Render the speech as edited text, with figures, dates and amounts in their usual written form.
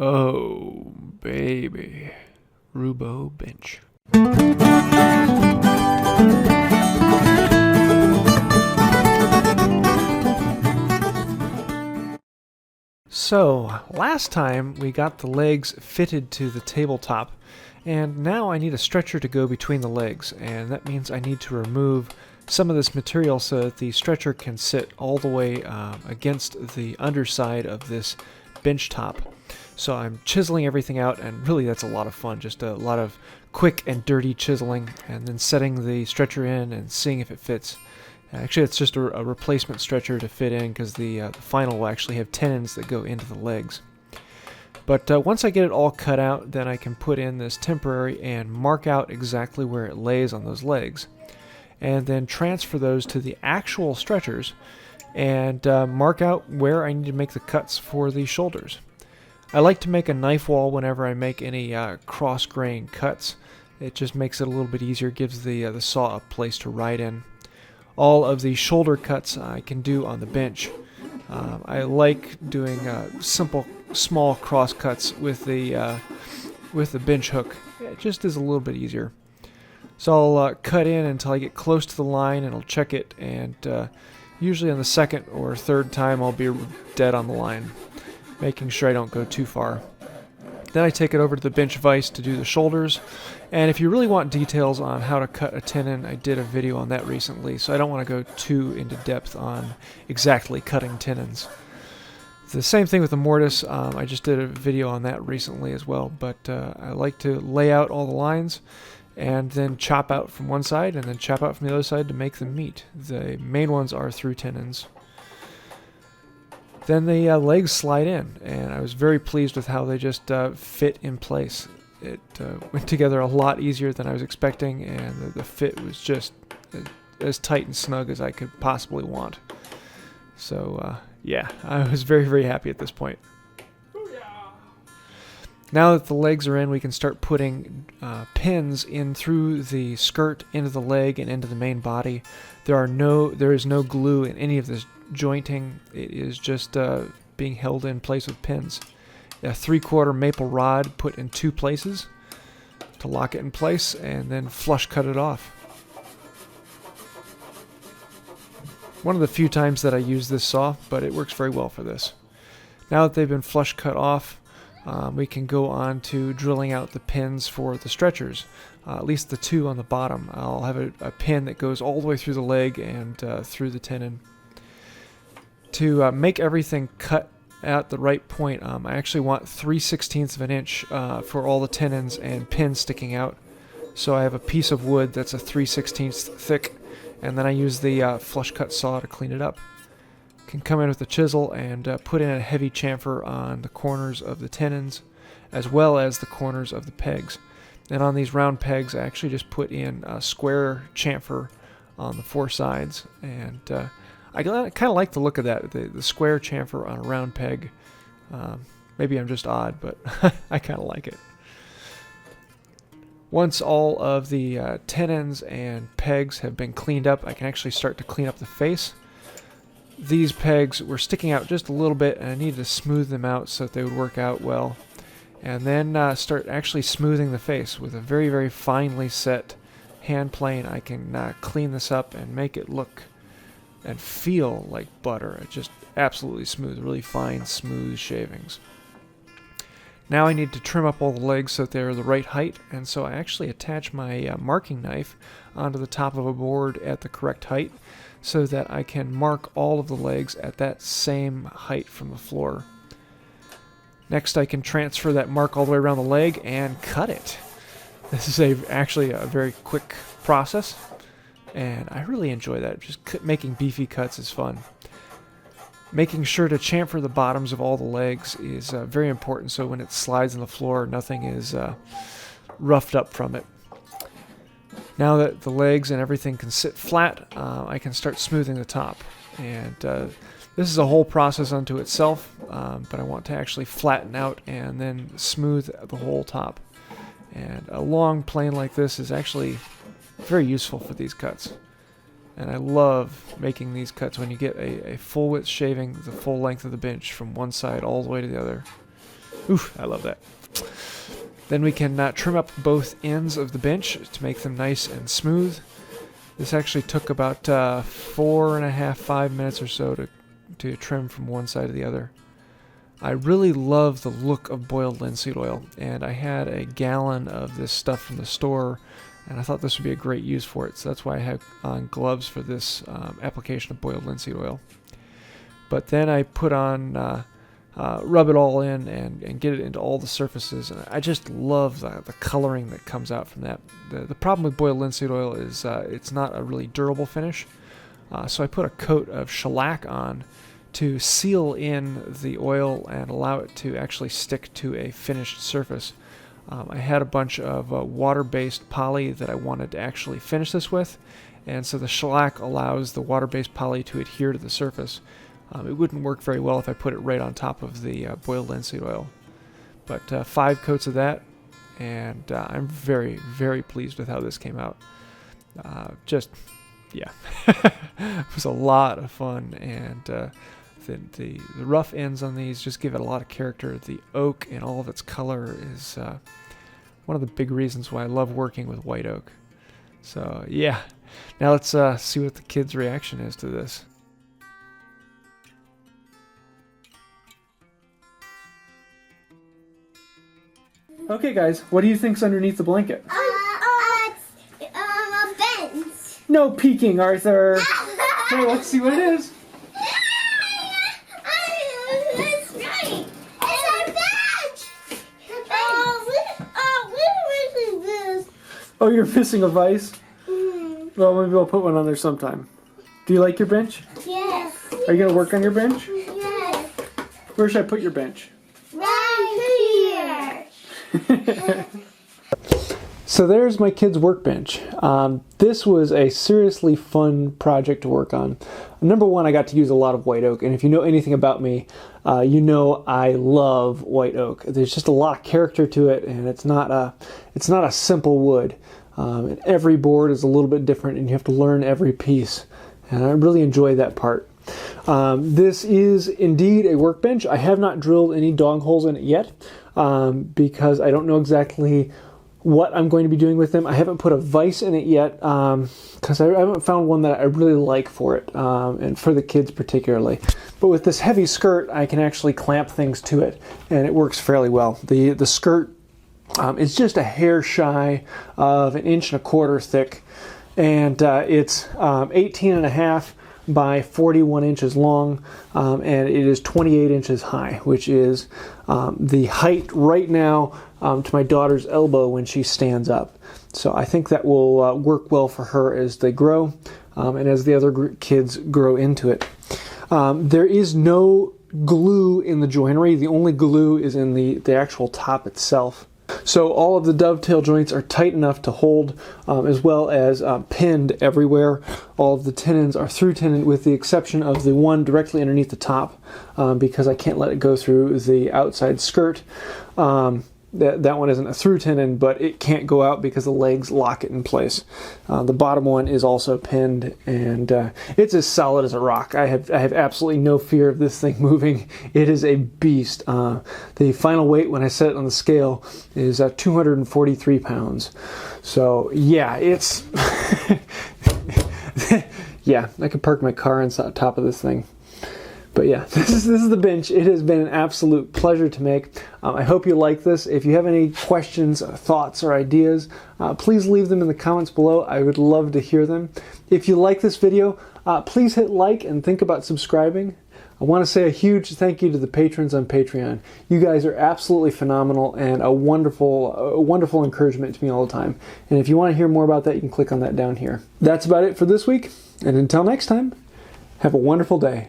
Oh, baby. Roubo bench. So, last time we got the legs fitted to the tabletop, and now I need a stretcher to go between the legs, and that means I need to remove some of this material so that the stretcher can sit all the way against the underside of this bench top. So I'm chiseling everything out, and really that's a lot of fun, just a lot of quick and dirty chiseling, and then setting the stretcher in and seeing if it fits. Actually, it's just a replacement stretcher to fit in because the final will actually have tenons that go into the legs. But once I get it all cut out, then I can put in this temporary and mark out exactly where it lays on those legs, and then transfer those to the actual stretchers and mark out where I need to make the cuts for the shoulders. I like to make a knife wall whenever I make any cross-grain cuts. It just makes it a little bit easier, gives the saw a place to ride in. All of the shoulder cuts I can do on the bench. I like doing simple, small cross cuts with the bench hook. It just is a little bit easier. So I'll cut in until I get close to the line, and I'll check it, and usually on the second or third time I'll be dead on the line, making sure I don't go too far. Then I take it over to the bench vise to do the shoulders, and if you really want details on how to cut a tenon, I did a video on that recently, so I don't want to go too into depth on exactly cutting tenons. The same thing with the mortise. I just did a video on that recently as well, but I like to lay out all the lines and then chop out from one side and then chop out from the other side to make them meet. The main ones are through tenons. Then the legs slide in, and I was very pleased with how they just fit in place. It went together a lot easier than I was expecting, and the fit was just as tight and snug as I could possibly want. So yeah, I was very, very happy at this point. Now that the legs are in, we can start putting pins in through the skirt, into the leg, and into the main body. There is no glue in any of this jointing. It is just being held in place with pins. A 3/4 maple rod put in 2 places to lock it in place, and then flush cut it off. One of the few times that I use this saw, but it works very well for this. Now that they've been flush cut off, we can go on to drilling out the pins for the stretchers, at least the 2 on the bottom. I'll have a pin that goes all the way through the leg and through the tenon. To make everything cut at the right point, I actually want 3/16 of an inch for all the tenons and pins sticking out. So I have a piece of wood that's a 3/16 thick, and then I use the flush cut saw to clean it up. Can come in with a chisel and put in a heavy chamfer on the corners of the tenons as well as the corners of the pegs. And on these round pegs, I actually just put in a square chamfer on the 4 sides, and I kind of like the look of that, the square chamfer on a round peg. Maybe I'm just odd, but I kind of like it. Once all of the tenons and pegs have been cleaned up, I can actually start to clean up the face. These pegs were sticking out just a little bit, and I needed to smooth them out so that they would work out well. And then start actually smoothing the face with a very, very finely set hand plane. I can clean this up and make it look and feel like butter. It's just absolutely smooth, really fine, smooth shavings. Now I need to trim up all the legs so that they're the right height, and so I actually attach my marking knife onto the top of a board at the correct height so that I can mark all of the legs at that same height from the floor. Next, I can transfer that mark all the way around the leg and cut it. This is actually a very quick process, and I really enjoy that. Just making beefy cuts is fun. Making sure to chamfer the bottoms of all the legs is very important, so when it slides on the floor, nothing is roughed up from it. Now that the legs and everything can sit flat, I can start smoothing the top. And this is a whole process unto itself, but I want to actually flatten out and then smooth the whole top. And a long plane like this is actually very useful for these cuts. And I love making these cuts when you get a full width shaving the full length of the bench from one side all the way to the other. Oof, I love that. Then we can trim up both ends of the bench to make them nice and smooth. This actually took about 4.5, 5 minutes or so to trim from one side to the other. I really love the look of boiled linseed oil, and I had a gallon of this stuff from the store, and I thought this would be a great use for it, so that's why I have on gloves for this application of boiled linseed oil. But then I put on, rub it all in and get it into all the surfaces, and I just love the coloring that comes out from that. The problem with boiled linseed oil is it's not a really durable finish, so I put a coat of shellac on to seal in the oil and allow it to actually stick to a finished surface. I had a bunch of water-based poly that I wanted to actually finish this with, and so the shellac allows the water-based poly to adhere to the surface. It wouldn't work very well if I put it right on top of the boiled linseed oil. But 5 coats of that, and I'm very, very pleased with how this came out. Yeah, it was a lot of fun, and the rough ends on these just give it a lot of character. The oak and all of its color is one of the big reasons why I love working with white oak. So yeah, now let's see what the kids' reaction is to this. Okay, guys, what do you think's underneath the blanket? It's a bench. No peeking, Arthur. Hey, let's see what it is. That's right. It's a bench. We're missing this. Oh, you're missing a vise? Well, maybe we'll put one on there sometime. Do you like your bench? Yes. Are you going to work on your bench? Yes. Where should I put your bench? Right here. So there's my kids' workbench. This was a seriously fun project to work on. Number one, I got to use a lot of white oak, and if you know anything about me, you know I love white oak. There's just a lot of character to it, and it's not a simple wood. And every board is a little bit different, and you have to learn every piece, and I really enjoy that part. This is indeed a workbench. I have not drilled any dog holes in it yet, because I don't know exactly what I'm going to be doing with them. I haven't put a vise in it yet, because I haven't found one that I really like for it, and for the kids particularly. But with this heavy skirt, I can actually clamp things to it, and it works fairly well. The skirt is just a hair shy of 1.25 inches thick, and it's 18.5 by 41 inches long, and it is 28 inches high, which is the height right now to my daughter's elbow when she stands up. So I think that will work well for her as they grow, and as the other kids grow into it. There is no glue in the joinery. The only glue is in the actual top itself. So all of the dovetail joints are tight enough to hold, as well as pinned everywhere. All of the tenons are through tenon, with the exception of the one directly underneath the top, because I can't let it go through the outside skirt. That one isn't a through tenon, but it can't go out because the legs lock it in place. The bottom one is also pinned, and it's as solid as a rock. I have absolutely no fear of this thing moving. It is a beast. The final weight when I set it on the scale is 243 pounds. So yeah, it's yeah, I could park my car on top of this thing. But yeah, this is the bench. It has been an absolute pleasure to make. I hope you like this. If you have any questions, thoughts, or ideas, please leave them in the comments below. I would love to hear them. If you like this video, please hit like and think about subscribing. I want to say a huge thank you to the patrons on Patreon. You guys are absolutely phenomenal and a wonderful encouragement to me all the time. And if you want to hear more about that, you can click on that down here. That's about it for this week. And until next time, have a wonderful day.